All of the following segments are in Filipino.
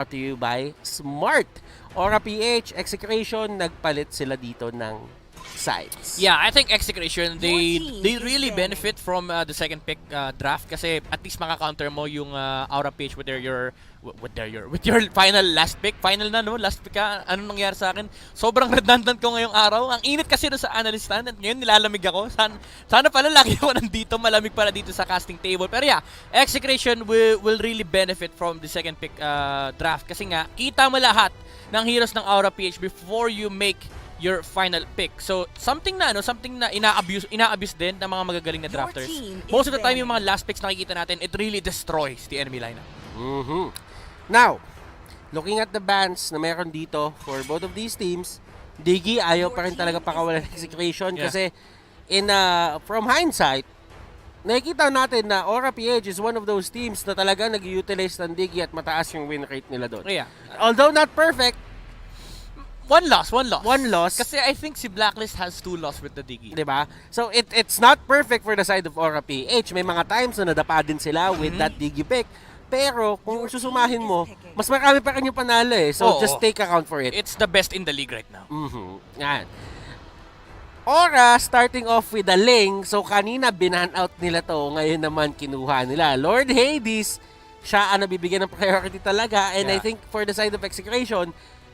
brought to you by Smart. Aura PH, Execration, nagpalit sila dito ng sides. Yeah, I think Execration, they really benefit from the second pick draft kasi at least maka-counter mo yung Aura PH with your final last pick. Final na, no? Last pick ka. Anong nangyari sa akin? Sobrang redundant ko ngayong araw. Ang init kasi doon sa analyst stand at ngayon nilalamig ako. Sana pala lagi ako nandito, malamig para dito sa casting table. Pero yeah, Execration will really benefit from the second pick draft kasi nga, kita mo lahat ng heroes ng Aura PH before you make your final pick. So, something na ina-abuse din ng mga magagaling na drafters. Most of the time, yung mga last picks nakikita natin, it really destroys the enemy lineup. Now, looking at the bans na meron dito for both of these teams, Diggy ayaw pa rin talaga pakawalan ng Execration kasi from hindsight, nakikita natin na Aura PH is one of those teams na talaga nag-utilize ng Diggy at mataas yung win rate nila doon. Yeah. Although not perfect, One loss. One loss. Kasi I think si Blacklist has 2 loss with the Diggy. Diba? So it's not perfect for the side of Aura PH. May mga times na nadapa din sila with that Diggy pick. Pero kung susumahin mo, mas marami pa rin yung panalo eh. So just take account for it. It's the best in the league right now. Yan. Aura starting off with a Ling. So kanina binan out nila to. Ngayon naman kinuha nila. Lord Hades, siya ang nabibigyan ng priority talaga. And I think for the side of Execration,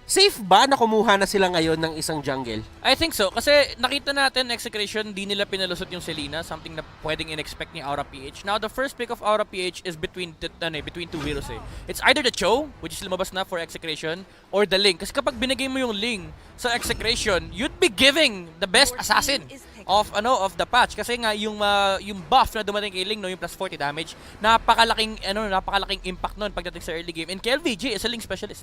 safe ba na kumuha na sila ngayon ng isang jungle? I think so. Kasi nakita natin, Execration, di nila pinalusot yung Selena. Something na pwedeng in-expect ni Aura PH. Now, the first pick of Aura PH is between two heroes eh. It's either the Cho, which is lumabas na for Execration, or the Ling. Kasi kapag binigay mo yung Ling sa Execration, you'd be giving the best assassin of the patch kasi nga yung buff na dumating kay Ling, no, yung plus 40 damage, napakalaking impact noon pagdating sa early game. And KLVJ is a Ling specialist.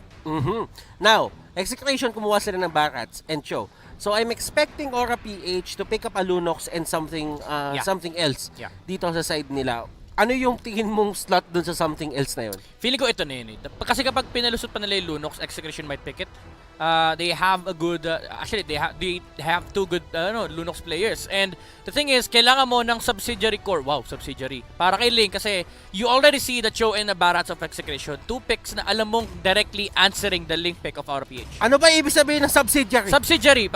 Now, Execration kumuha sila ng Barats and Cho. So I'm expecting Aura PH to pick up a Lunox and something else dito sa side nila. Ano yung tingin mong slot dun sa something else na yun? Feeling ko ito na yun eh. Kasi kapag pinalusot pa nila yung Lunox, Execration might pick it. They have a good they have 2 good Lunox players, and the thing is kailangan mo ng subsidiary core. Subsidiary para kay Link kasi you already see the Cho and the Barats of Execration, 2 picks na alam mong directly answering the Link pick of our PH. Ano ba ibig sabihin ng subsidiary? Subsidiary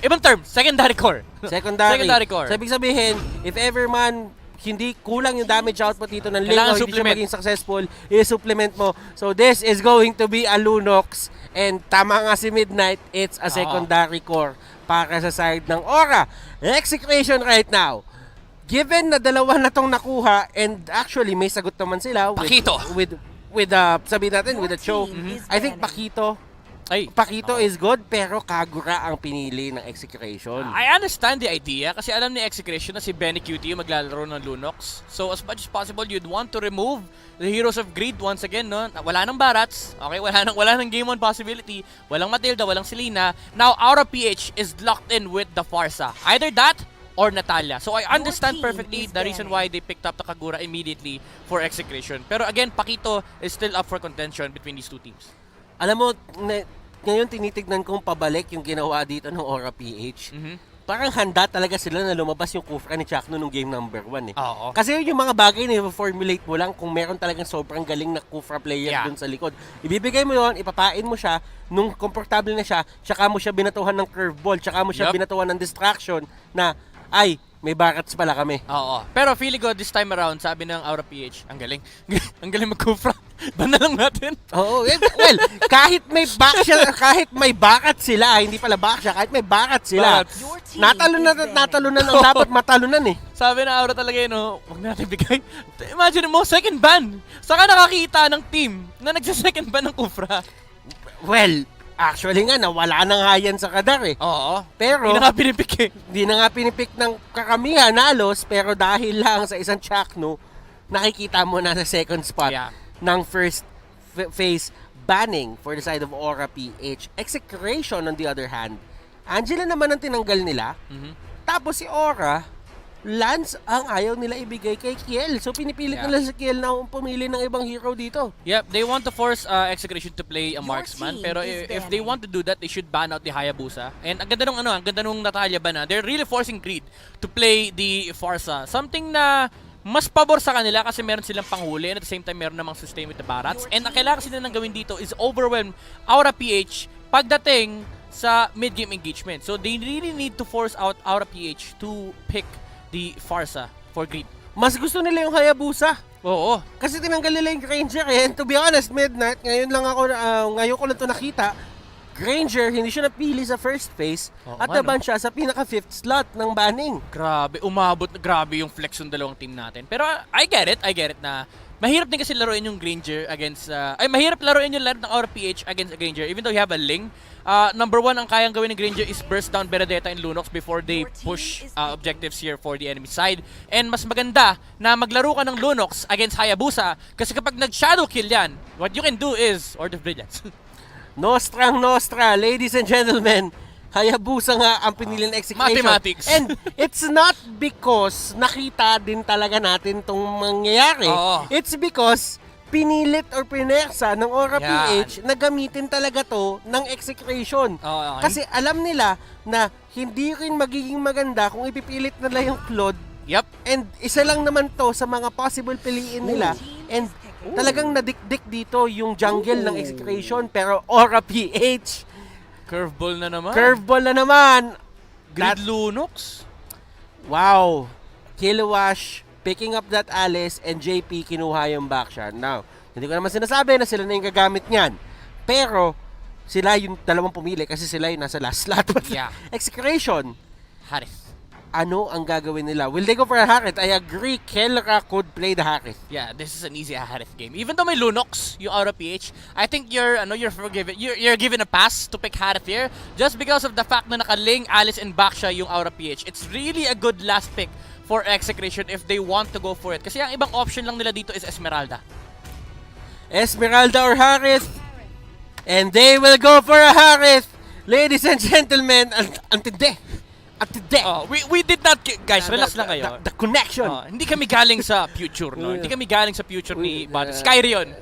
ibang term, secondary core. Secondary core. So ibig sabihin, if ever man hindi kulang yung damage output dito ng Ling o hindi siya maging successful, i-supplement mo. So this is going to be a Lunox, and tama nga si Midnight, it's a secondary core para sa side ng Aura. Execration right now, given na dalawa na tong nakuha, and actually may sagot naman sila with sabihin natin with the Cho. I think Pakito is good, pero Kagura ang pinili ng Execration. I understand the idea kasi alam ni Execration na si Benny QT yung maglalaro ng Lunox. So as much as possible, you'd want to remove the Heroes of Greed once again, no? Wala nang Barats, okay? Wala nang Game 1 possibility, walang Matilda, walang Selena. Now, Aura PH is locked in with the Farsa. Either that or Natalia. So I understand perfectly the reason why they picked up the Kagura immediately for Execration. Pero again, Pakito is still up for contention between these two teams. Alam mo, ngayon tinitignan kong pabalik yung ginawa dito ng Aura PH. Parang handa talaga sila na lumabas yung Kufra ni Chakno nung game number 1 eh. Kasi yung mga bagay na i-formulate mo lang kung meron talagang sobrang galing na Kufra player dun sa likod. Ibibigay mo yon, ipapain mo siya, nung komportable na siya, tsaka mo siya binatuhan ng curveball, tsaka mo siya binatuhan ng distraction na, ay, may Barats pala kami. Pero feeling ko this time around, sabi ng Aura PH, ang galing. Ang galing mag-Kufra. Ban na lang natin. Well, kahit may Barats sila, hindi pala back siya, kahit may Barats sila. Natalunan ang dapat matalunan eh. Sabi ng Aura talaga yun, huwag na natin bigay. Imagine mo, second ban. Saka nakakita ng team na nagsa-second ban ng Kufra. Well, actually nga, nawala na nga yan sa kadar eh. Pero, hindi na nga pinipik eh. Hindi na nga pinipik ng kakamihan, halos, pero dahil lang sa isang Chakno, nakikita mo na sa second spot ng first phase banning for the side of Aura PH. Execration on the other hand, Angela naman ang tinanggal nila. Tapos si Aura, Lance ang ayaw nila ibigay kay Kiel. So pinipilit nila si Kiel na pumili ng ibang hero dito. Yep, they want to force Execration to play a marksman. Pero if they want to do that, they should ban out the Hayabusa. And ang ganda nung Natalia ban na. They're really forcing Greed to play the Farsa. Something na mas pabor sa kanila kasi meron silang panghuli and at the same time meron namang sustain with the Barats. And ang kailangan sila nang gawin dito is overwhelm Aura PH pagdating sa mid-game engagement. So they really need to force out Aura PH to pick the Farsa for Greed. Mas gusto nila yung Hayabusa. Oo. Kasi tinanggal nila yung Granger eh. And to be honest, Midnight, ngayon ko lang ito nakita, Granger, hindi siya napili sa first phase at naban siya sa pinaka-5th slot ng banning. Grabe, grabe yung flex ng dalawang team natin. Pero I get it na mahirap din kasi laruin yung Granger against, mahirap laruin yung laro ng Aura PH against a Granger even though you have a Ling. Number one, ang kayang gawin ng Granger is burst down Benedetta and Lunox before they push objectives here for the enemy side. And mas maganda na maglaro ka ng Lunox against Hayabusa kasi kapag nag-shadow kill yan, what you can do is Order of Brilliance. Nostra, ladies and gentlemen, Hayabusa nga ang pinili ng Execration. Mathematics. And it's not because nakita din talaga natin itong mangyayari. It's because pinilit or pinersa ng Aura PH na gamitin talaga to ng Execration. Kasi alam nila na hindi rin magiging maganda kung ipipilit nila yung Claude. And isa lang naman to sa mga possible piliin nila. And talagang nadikdik dito yung jungle ng Execration pero Aura PH Curveball na naman. Grid Lunox. Wow. Kilowash picking up that Alice and JP kinuha yung backshot. Now, hindi ko naman sinasabi na sila na yung gagamit niyan. Pero sila yung dalawang pumili kasi sila yung nasa last slot. Execration. Harith. Ano ang gagawin nila? Will they go for a Harith? I agree, Kelra could play the Harith. Yeah, this is an easy Harith game. Even though may Lunox, yung Aura PH, I think you're forgiven. You're given a pass to pick Harith here just because of the fact na nakaling Alice and Baksha yung Aura PH. It's really a good last pick for Execration if they want to go for it. Kasi ang ibang option lang nila dito is Esmeralda. Esmeralda or Harith. And they will go for a Harith. Ladies and gentlemen, antindi. We did not, guys, relax lang kayo. The connection. Hindi kami galing sa future, no? Hindi kami galing sa future ni Barats. Kyrie yun.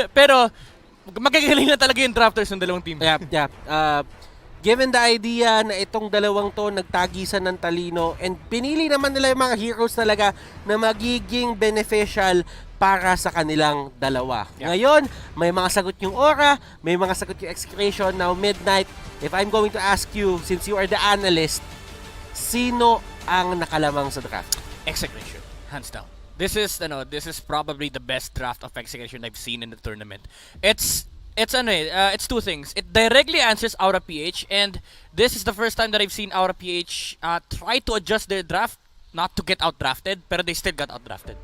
Pero, magagaling na talaga yung drafters ng dalawang team. Given the idea na itong dalawang to nagtagisan ng talino and pinili naman nila yung mga heroes talaga na magiging beneficial para sa kanilang dalawa. Ngayon, may mga sagot yung Aura, may mga sagot yung Execration. Now, Midnight, if I'm going to ask you, since you are the analyst, sino ang nakalamang sa draft? Execration, hands down. This is probably the best draft of Execration I've seen in the tournament. It's two things. It directly answers Aura PH, and this is the first time that I've seen Aura PH try to adjust their draft not to get outdrafted, pero they still got outdrafted.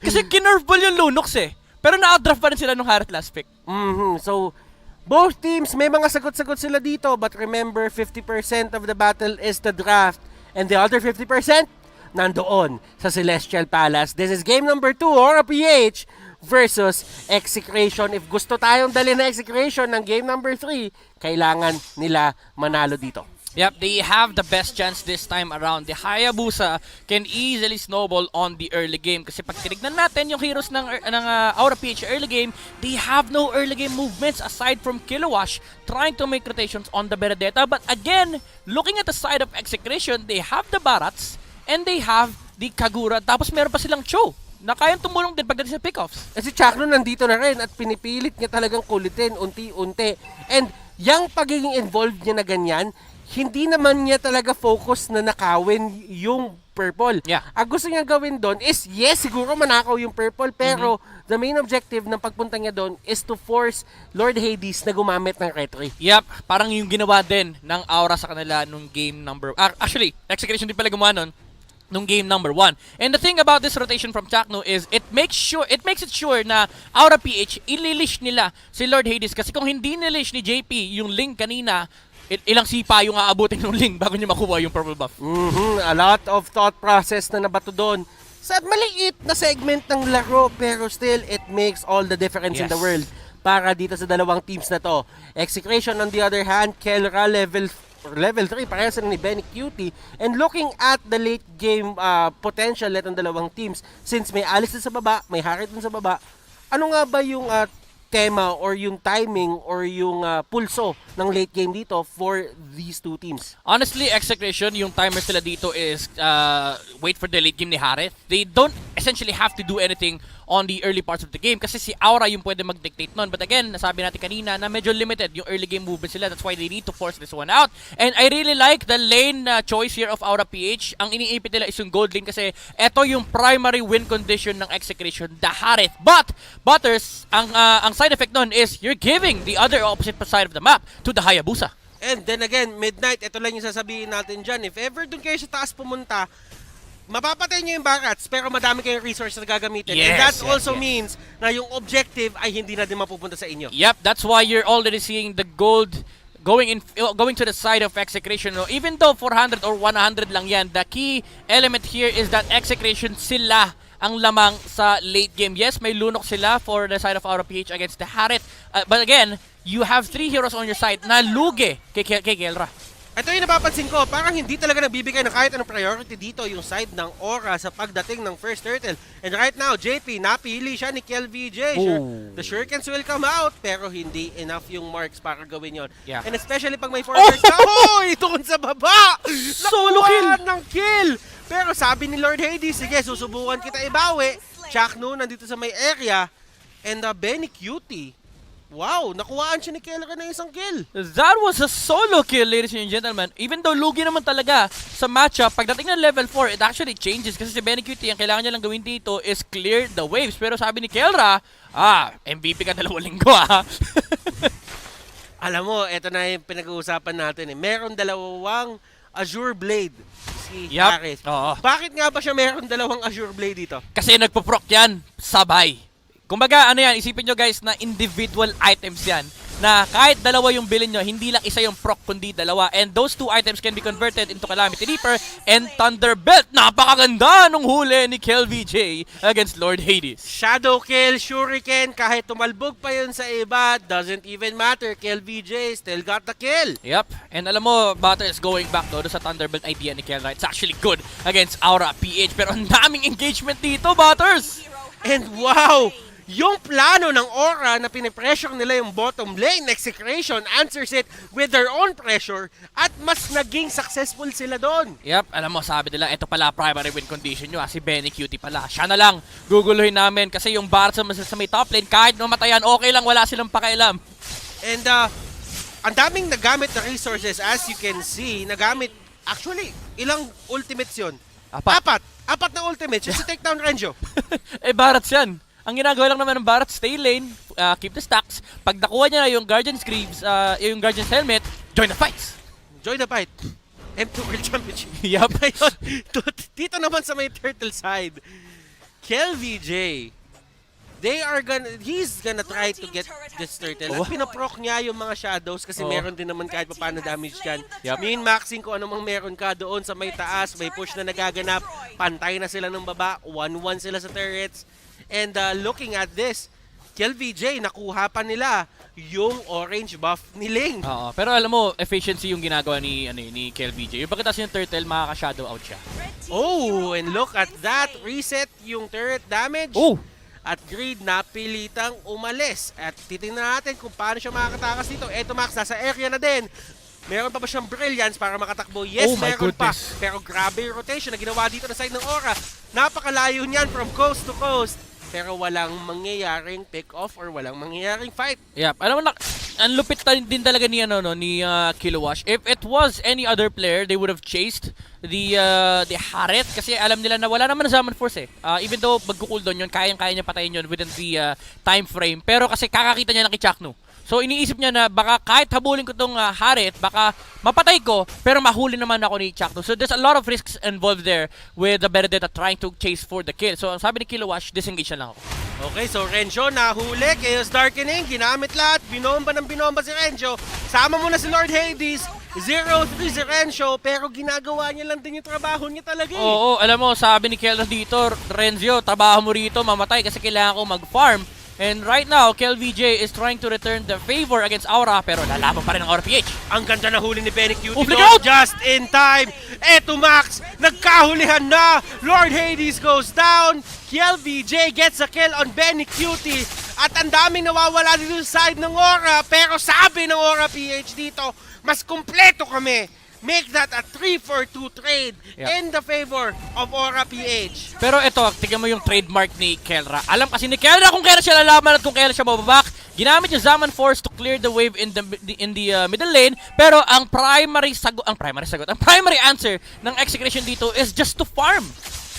Kasi kinerveball yung Lunox eh. Pero na-outdraft pa rin sila nung Harith last pick. So, both teams, may mga sagot-sagot sila dito. But remember, 50% of the battle is the draft. And the other 50%, nandoon sa Celestial Palace. This is game number 2, Aura PH versus Execration. If gusto tayong dali na Execration ng game number 3, kailangan nila manalo dito. Yep, they have the best chance this time around. The Hayabusa can easily snowball on the early game. Kasi pag tinignan natin yung heroes ng Aura PH early game, they have no early game movements aside from Kilowash trying to make rotations on the Benedetta. But again, looking at the side of Execration, they have the Barats and they have the Kagura. Tapos meron pa silang Cho na kayang tumulong din pagdating sa pickoffs. Kasi Chakno nandito na rin at pinipilit niya talagang kulitin unti-unti. And yung pagiging involved niya na ganyan, hindi naman niya talaga focus na nakawin yung purple. Ang gusto niya gawin doon is, yes, siguro manakaw yung purple, pero the main objective ng pagpunta niya doon is to force Lord Hades na gumamit ng retry. Yep, parang yung ginawa din ng Aura sa kanila nung game number... actually, Execration din pala gumawa nun nung game number 1. And the thing about this rotation from Chakno is it makes it sure na Aura PH ililish nila si Lord Hades kasi kung hindi nilish ni JP yung link kanina, ilang sipa yung aabutin ng Ling bago niya makuha yung purple buff. A lot of thought process na nabato doon sa maliit na segment ng laro pero still it makes all the difference in the world para dito sa dalawang teams na to. Execration on the other hand, Kelra level 3 parehas rin ni Benny Cutie, and looking at the late game potential netong dalawang teams since may Alice din sa baba, may Harith din sa baba, ano nga ba yung tema or yung timing or yung pulso ng late game dito for these two teams? Honestly, Execration, yung timer sila dito is wait for the late game ni Harith. They don't essentially have to do anything on the early parts of the game kasi si Aura yung pwede mag-dictate nun. But again, nasabi natin kanina na medyo limited yung early game movement sila. That's why they need to force this one out. And I really like the lane choice here of Aura PH. Ang iniipit nila is yung gold lane kasi eto yung primary win condition ng Execration, the Harith. But, Butters, ang side effect nun is you're giving the other opposite side of the map to the Hayabusa. And then again, Midnight, ito lang yung sasabihin natin dyan. If ever dun kayo sa taas pumunta, mapapatay nyo yung Barats pero madami kayong resources na gagamitin. Yes, and that yes, also yes. means na yung objective ay hindi na din mapupunta sa inyo. Yep, that's why you're already seeing the gold going to the side of Execration. No? Even though 400 or 100 lang yan, the key element here is that Execration sila ang lamang sa late game. Yes, may lunok sila for the side of Aura PH against the Harith. But again, you have 3 heroes on your side na lugi kay Kelra. Ito yung napapansin ko, parang hindi talaga nagbibigay ng kahit anong priority dito yung side ng Aura sa pagdating ng first turtle. And right now, JP, napili siya ni KelVJ. The shurikens will come out, pero hindi enough yung marks para gawin yon. Yeah. And especially pag may forwards ka, hoy! Doon sa baba! Solo kill! Nakuha ng kill! Pero sabi ni Lord Hades, sige, susubukan kita ibawi. Chakno nandito sa may area. And Benny Cutie, wow, nakuhaan siya ni Kelra ng isang kill. That was a solo kill, ladies and gentlemen. Even though lugi naman talaga sa matchup, pagdating ng level 4, it actually changes. Kasi si Benny Cutie, ang kailangan niya lang gawin dito is clear the waves. Pero sabi ni Kelra, MVP ka 2 linggo Alam mo, eto na yung pinag-uusapan natin. Meron 2 Azure Blade si Harith. Oo. Bakit nga ba siya meron 2 Azure Blade dito? Kasi nagpo-proc yan, sabay. Kumbaga, ano yan, isipin nyo guys na individual items yan. Na kahit 2 yung bilhin nyo, hindi lang isa yung proc, kundi 2. And those 2 items can be converted into Calamity Reaper and Thunderbelt. Napakaganda nung huli ni KelVJ against Lord Hades. Shadow kill, shuriken, kahit tumalbog pa yun sa iba, doesn't even matter. KelVJ still got the kill. Yep. And alam mo, Butters, going back do sa Thunderbelt idea ni Kelra, it's actually good against Aura PH. Pero ang daming engagement dito, Butters! And wow! Yung plano ng Aura na pinipressure nila yung bottom lane, Execration answers it with their own pressure at mas naging successful sila doon. Yep, alam mo, sabi nila, ito pala primary win condition nyo, si Benny Cutie pala. Siya na lang, guguluhin namin kasi yung Barats sa may top lane, kahit namatayan, okay lang, wala silang pakialam. And ang daming nagamit na resources, as you can see, nagamit, actually, ilang ultimates yun? Apat na ultimates, just to take down Renjo. Barats yan. Ang ginagawa lang naman ng Barats, stay lane, keep the stacks. Pag nakuha niya na yung Guardian's Greaves, yung Guardian's Helmet, join the fights. Join the fight. M2 World Championship. Yup. Dito naman sa may turtle side, KelVJ, he's gonna try to get this turtle. At pinaproc niya yung mga shadows kasi meron din naman kahit paano damage dyan. Yep. Min-maxing kung anong meron ka doon sa may taas, may push na nagaganap, pantay na sila ng baba, 1-1 sila sa turrets. And looking at this, KelVJ, nakuha pa nila yung orange buff ni Ling. Oo, pero alam mo, efficiency yung ginagawa ni KelVJ. Yung pagkatapos yung turtle, makaka-shadow out siya. Oh, and look at that. Reset yung turret damage. Oh! At Greed napilitang umalis. At titingnan natin kung paano siya makakatakas dito. Eto Max, nasa area na din. Meron pa ba siyang brilliance para makatakbo? Yes, meron pa. Pero grabe yung rotation na ginawa dito na side ng Aura. Napakalayo niyan from coast to coast. Pero walang mangyayaring pick-off or walang mangyayaring fight. Yep. Alam mo na, ang lupit din talaga ni Kilowash. If it was any other player, they would have chased the Harith kasi alam nila na wala naman na Summon Force eh. Even though magko-cooldown yun, kayang-kaya niya patayin yun within the time frame. Pero kasi kakakita niya ng Kichakno. So iniisip niya na baka kahit habulin ko tong Harith, baka mapatay ko, pero mahuli naman ako ni Chakno. So there's a lot of risks involved there with the Benedetta trying to chase for the kill. So sabi ni Kilowash, disengage na lang ako. Okay, so Renjo nahuli, Chaos Darkening, ginamit lahat, binomba si Renjo. Sama mo na si Lord Hades, 0-3 si Renjo, pero ginagawa niya lang din yung trabaho niya talaga eh. Oo, alam mo, sabi ni Kelra dito, Renzo, trabaho mo rito, mamatay kasi kailangan ko mag-farm. And right now, KelVJ is trying to return the favor against Aura, pero lalaban pa rin ang Aura PH. Ang ganda na huli ni Benny Cutie Out! just in time. Eto Max, nagkahulihan na. Lord Hades goes down. KelVJ gets a kill on Benny Cutie. At ang daming nawawala dito sa side ng Aura. Pero sabi ng Aura PH dito, mas kumpleto kami. Make that a 3-for-2 trade in the favor of Aura PH. Pero ito, tignan mo yung trademark ni Kelra. Alam kasi ni Kelra kung kailan siya lalaban at kung kailan siya mababak. Ginamit yung Zaman Force to clear the wave in the middle lane. Pero ang primary answer ng Execration dito is just to farm.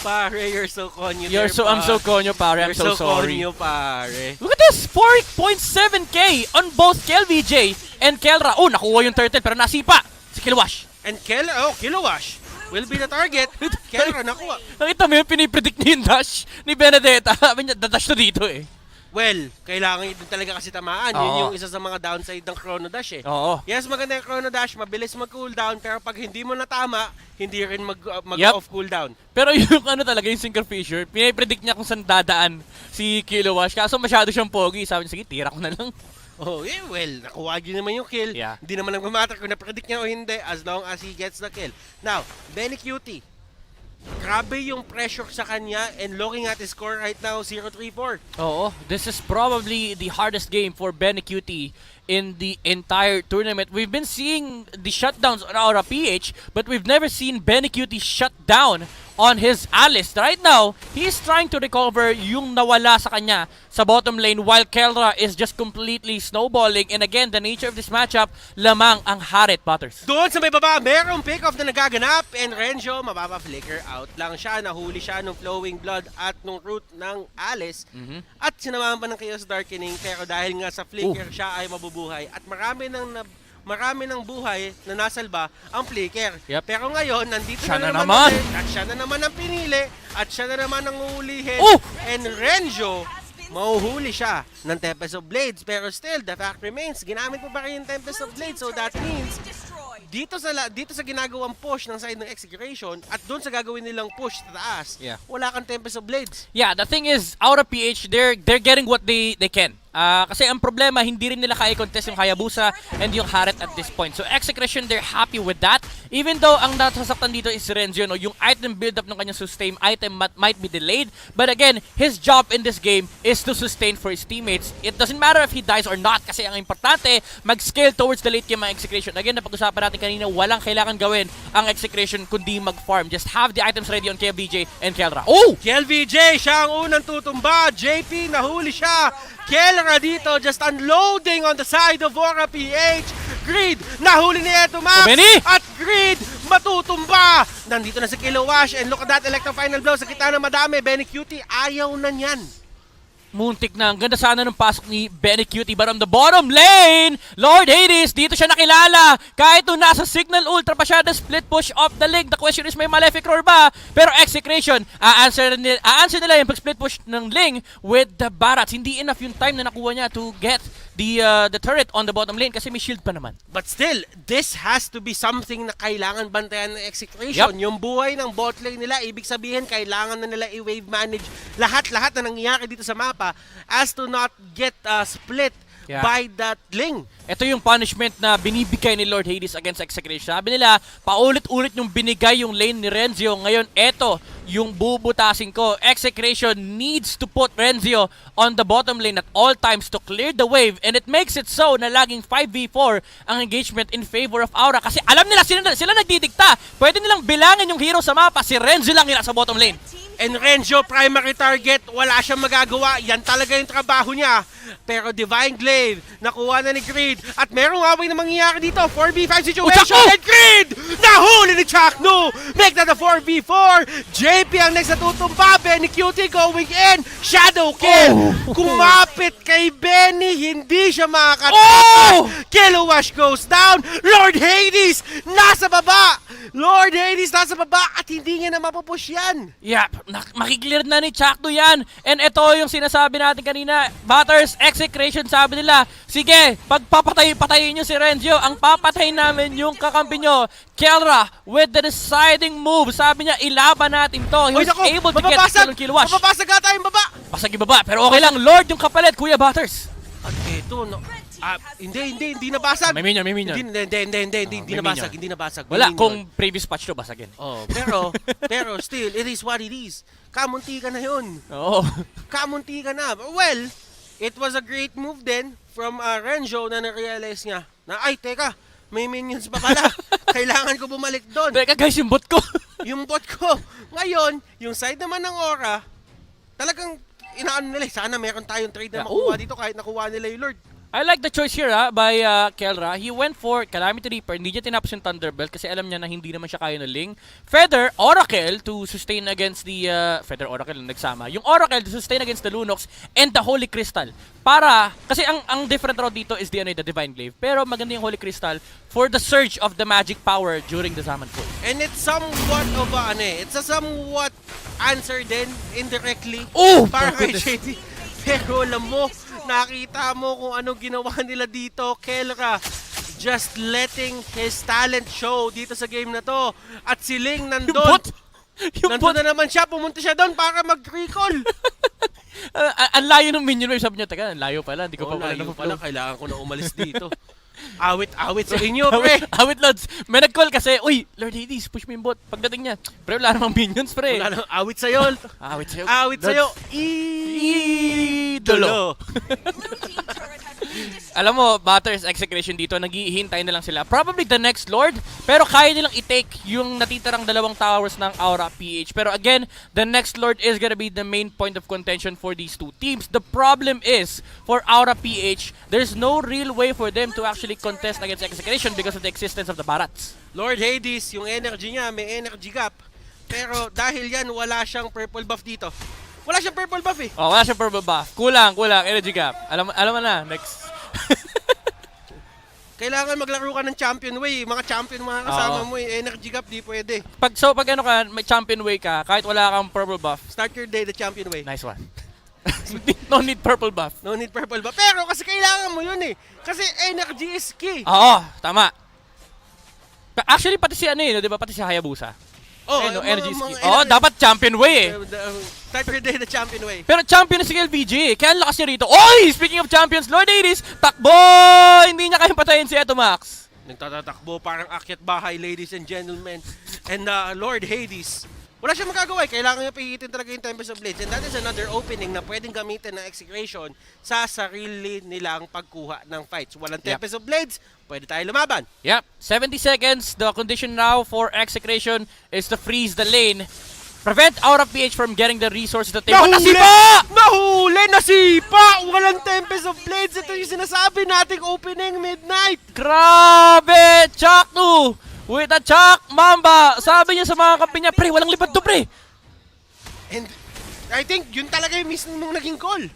Pare, you're so konyo. I'm so konyo, pare. I'm so sorry. Konyo, pare. Look at this! 4.7k on both KelVJ and Kelra. Oh, nakuha yung turtle pero nasipa si Killwash. And Killwash will be the target. Kelra nakuha. Nakita mo yung pinipredict niya yung dash ni Benedetta. Sabi niya, dadash to dito eh. Well, kailangan yun talaga kasi tamaan. Yun yung isa sa mga downside ng Chrono Dash eh. Oo. Yes, maganda yung Chrono Dash, mabilis mag-cooldown, pero pag hindi mo natama, hindi rin mag-off cooldown. Pero yung talaga, yung Synchro Fissure, pinipredict niya kung saan dadaan si Killwash. Kaso masyado siyang pogi. Sabi niya, sige, tira ko na lang. Oh, yeah, well, nakuha niya naman yung kill. Yeah. Hindi naman nagmamatter kung na-predict niya o hindi as long as he gets the kill. Now, Benny Cutie. Grabe yung pressure sa kanya and looking at his score right now, 0-3-4. Oo, this is probably the hardest game for Benny Cutie in the entire tournament. We've been seeing the shutdowns on Aura PH, but we've never seen Benny Cutie shut down on his Alice. Right now, he's trying to recover yung nawala sa kanya sa bottom lane while Kelra is just completely snowballing. And again, the nature of this matchup, lamang ang Harit, Butters. Doon sa may baba, merong pick-off na nagaganap and Renjo, mapapa-flicker out lang siya. Nahuli siya nung Flowing Blood at nung root ng Alice. At sinamahan pa ng Chaos Darkening, pero dahil nga sa flicker siya ay mabubuhay. At marami ng buhay na nasalba ang flicker. Yep. Pero ngayon, nandito siya na naman. At siya na naman ang pinili. At siya na naman ang uulihin. And Renjo, mahuhuli siya ng Tempest of Blades. Pero still, the fact remains, ginamit mo pa rin yung Tempest of Blades. So that means, dito sa ginagawang push ng side ng Execration at doon sa gagawin nilang push sa taas, wala kang Tempest of Blades. Yeah, the thing is, Aura PH, they're getting what they can. Kasi ang problema, hindi rin nila kaya contest yung Hayabusa and yung Harit at this point. So Execration, they're happy with that. Even though ang nasasaktan dito is Renzo, no, yung item build-up ng kanyang sustain item might be delayed. But again, his job in this game is to sustain for his teammates. It doesn't matter if he dies or not kasi ang importante, mag-scale towards the late game ang Execration. Again, napag-usapan natin kanina, walang kailangan gawin ang Execration kundi mag-farm. Just have the items ready on KelVJ and Kelra. Oh! KelVJ, siya ang unang tutumba. JP, nahuli siya. Kelra dito, just unloading on the side of Aura PH. Greed, nahuli ni Eto Max. At Greed, matutumba. Nandito na si Killwash and look at that Electro Final Blow sa kita ng madami. Benny Cutie, ayaw na niyan. Muntik na. Ang ganda sana ng pasok ni Benny Cutie. But on the bottom lane, Lord Hades, dito siya nakilala. Kahit nung nasa Signal Ultra pa siya, the split push of the leg. The question is, may Malefic Roar ba? Pero Execration, a-answer nila yung pag-split push ng Ling with the Barats. Hindi enough yung time na nakuha niya to get the turret on the bottom lane kasi may shield pa naman. But still, this has to be something na kailangan bantayan ng Execration. Yep. Yung buhay ng bot lane nila, ibig sabihin, kailangan na nila i-wave manage lahat-lahat na nangyayari dito sa mapa as to not get split by that Ling. Ito yung punishment na binibigay ni Lord Hades against Execration. Sabi nila, paulit-ulit yung binigay yung lane ni Renzo. Ngayon, eto yung bubutasin ko. Execration needs to put Renzo on the bottom lane at all times to clear the wave. And it makes it so na laging 5v4 ang engagement in favor of Aura. Kasi alam nila, sila nagdidikta. Pwede nilang bilangin yung hero sa mapa. Si Renzo lang yun sa bottom lane. And Renzo, primary target, wala siyang magagawa. Yan talaga yung trabaho niya. Pero Divine Glaive, nakuha na ni Greed. At merong away na mangyayari dito. 4v5 situation. And Greed! Nahuli ni Chaknu! Make that a 4v4. JP ang next na tutumba. Benny Cutie going in. Shadow kill. Kumapit kay Benny. Hindi siya makakatapos. Killwash goes down. Lord Hades nasa baba. Lord Hades nasa baba. At hindi niya na mapupush yan. Yeah, makiklear na ni Chakno yan. And ito yung sinasabi natin kanina, Butters, Execration, sabi nila, sige, pagpapatayin nyo si Renzo, ang papatay namin yung kakampi nyo. Kelra, with the deciding move, sabi niya, ilaban natin to. He was able to get the kill on Killwash. Mapapasag ata yung baba. Pasag yung baba, pero okay lang, Lord yung kapalit, Kuya Butters. At ito, no. Hindi nabasag. May minion. Hindi nabasag. Wala, kung previous patch to, basagin. Oh, pero still, it is what it is. Kamunti ka na yun. Oo. Kamunti ka na. Well, it was a great move din from Renzo na na-realize niya na, ay, teka, may minions pa pala. Kailangan ko bumalik doon. Teka guys, yung bot ko. Yung bot ko. Ngayon, yung side naman ng Aura, talagang inaano nila, sana meron tayong trade na makuha dito kahit nakuha nila yung Lord. I like the choice here by Kelra. He went for Calamity Reaper. Hindi niya tinapos yung Thunderbolt kasi alam niya na hindi naman siya kaya ng Ling. Feather, Oracle to sustain against the... Feather, Oracle na nagsama. Yung Oracle to sustain against the Lunox and the Holy Crystal. Para... Kasi ang different route dito is the Divine Glaive. Pero maganda yung Holy Crystal for the surge of the magic power during the Zaman Pool. And it's somewhat of a... it's a somewhat answer din indirectly. Oh! Para kay JD. Pero alam mo, nakita mo kung anong ginawa nila dito, Kelra. Just letting his talent show dito sa game na to. At si Ling nandun. Nandun na naman siya, pumunta siya doon para mag-recall. Ang layo ng minion wave. Sabi niya, teka, ang layo pala. Hindi ko pa pala, kailangan ko na umalis dito. Awit sa inyo, pre. Awit, Lods. May nag-call kasi, uy, Lord Hades, push mo yung bot. Pagdating niya, pre, wala namang minions, pre. Wala namang awit sa'yo. Awit sa'yo. Idolo. Alam mo, Butters, Execration dito, naghihintay na lang sila. Probably the next Lord, pero kaya nilang i-take yung natitirang dalawang towers ng Aura PH. Pero again, the next Lord is gonna be the main point of contention for these two teams. The problem is, for Aura PH, there's no real way for them to actually contest against Execration because of the existence of the Barats. Lord Hades, yung energy niya, may energy gap. Pero dahil yan, wala siyang purple buff dito. Wala siyang purple buff eh. Oh, wala siyang purple buff. Kulang, energy gap. Alam mo na, next. Kailangan maglaro ka ng champion way. Mga champion mga kasama mo eh. Energy gap, di pwede. Pag ano ka, may champion way ka, kahit wala kang purple buff. Start your day the champion way. Nice one. No need purple buff. No need purple buff. Pero kasi kailangan mo yun eh. Kasi energy is key. Oo, tama. Actually, pati si di ba? Pati si Hayabusa. Oh, energy is key. Dapat champion way eh. Start your day the champion way. Pero champion na si LVG. Kaya lakas niya rito. Oy! Speaking of champions, Lord Hades, takbo! Hindi niya kayang patayin si Etomax. Nagtatatakbo, parang akyat bahay, ladies and gentlemen. And Lord Hades, wala siyang magagawa. Kailangan niya pihitin talaga yung Tempest of Blades. And that is another opening na pwedeng gamitin ng Execration sa sarili nilang pagkuha ng fights. Walang Tempest of Blades, pwede tayo lumaban. Yep. 70 seconds. The condition now for Execration is to freeze the lane. Prevent Aura PH from getting the resources that they want. Nasipa! Nahuli! Nasipa! Walang Tempest of Blades. Ito yung sinasabi nating opening midnight. Grabe! Chaknu! With a Chak Mamba! Sabi niya sa mga kampi niya, pre, walang lipad to, pre! And I think yun talaga yung mismo mong naging call.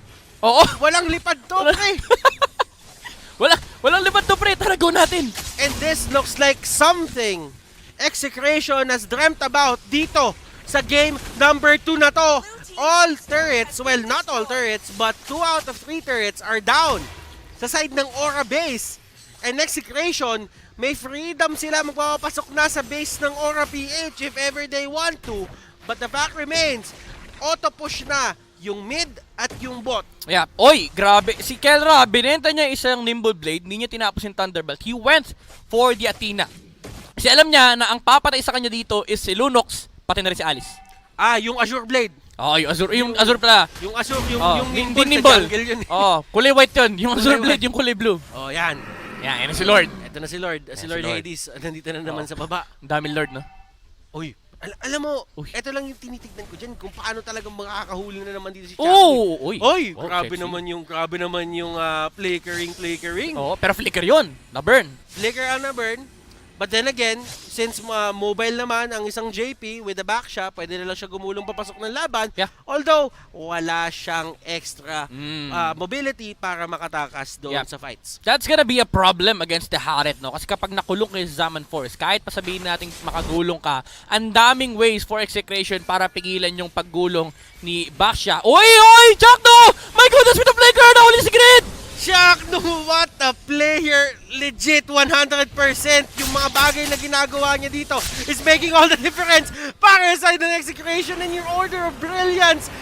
Oo! Walang lipad to, pre! Walang lipad to, pre! Tara, go natin! And this looks like something Execration has dreamt about dito sa game number 2 na to. All turrets, well, not all turrets, but 2 out of 3 turrets are down sa side ng Aura base. And Execration, may freedom sila magpapasok na sa base ng Aura PH if ever they want to. But the fact remains, auto-push na yung mid at yung bot. Yeah. Oy, grabe. Si Kelra, binenta niya isang Nimble Blade, hindi niya tinapos yung Thunderbolt. He went for the Athena. Kasi alam niya na ang papatay sa kanya dito is si Lunox, pati na rin si Alice. Yung Azure Blade. Yung Azure pala. Yung Azure, yung Nimble. jungle yun. Kulay white yun. Yung Azure Blade, yung kulay blue. Yan. Yan si Lord. Ito na si Lord. Si Lord Hades, nandito na naman sa baba. Ang daming Lord, no? Uy, alam mo, ito lang yung tinitignan ko dyan kung paano talagang makakahuli na naman dito si Chucky. Uy, grabe naman yung flickering. Pero flicker yun. Na-burn. Flicker ang na-burn. But then again, since mobile naman ang isang JP with the backshot, pwede na lang siya gumulong papasok ng laban. Yeah. Although, wala siyang extra mobility para makatakas doon sa fights. That's gonna be a problem against the Haret, no? Kasi kapag nakulong kayo sa Zaman Force, kahit pa sabihin natin makagulong ka, ang daming ways for Execration para pigilan yung paggulong ni Baksha. Oy! Chakno! My goodness, with the flicker! Nahuli si Grid! Chakno, what a player! Legit 100%! Yung mga bagay na ginagawa niya dito is making all the difference para sa side ng Execration and your order of brilliance.